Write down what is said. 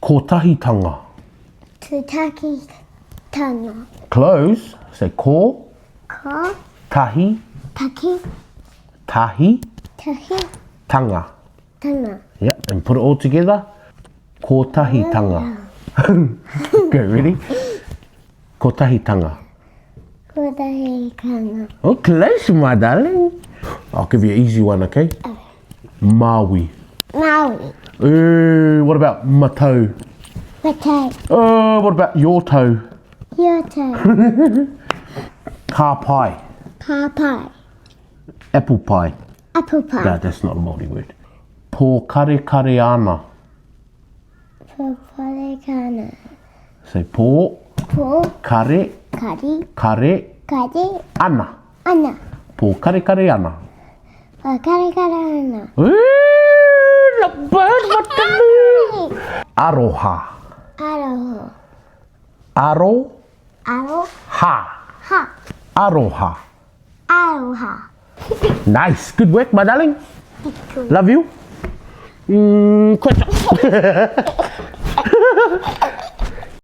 Kotahitanga. Kotahitanga. Close. Say ko. Ko. Tahi. Taki. Tahi. Tahi. Tanga. Tanga. Yeah, and put it all together. Kotahitanga. Okay, ready? Kotahitanga. Kotahitanga. Oh, close, my darling. I'll give you an easy one, okay? Maui. Maori. What about matau? Matau. What about your toe? Yoto. Ka pie. Papai. Apple pie. Apple pie. No, that's not a Māori word. Po kare kare ana. Papalikana. Say po Po. kare Kari. kare Kari. ana. Ana. Po kare kare ana. Kari karana. The bird, what the mean? Aroha. Aroho. Aro. Aro. Ha. Ha. Aroha. Aroha. Nice. Good work, my darling. Love you. Quit.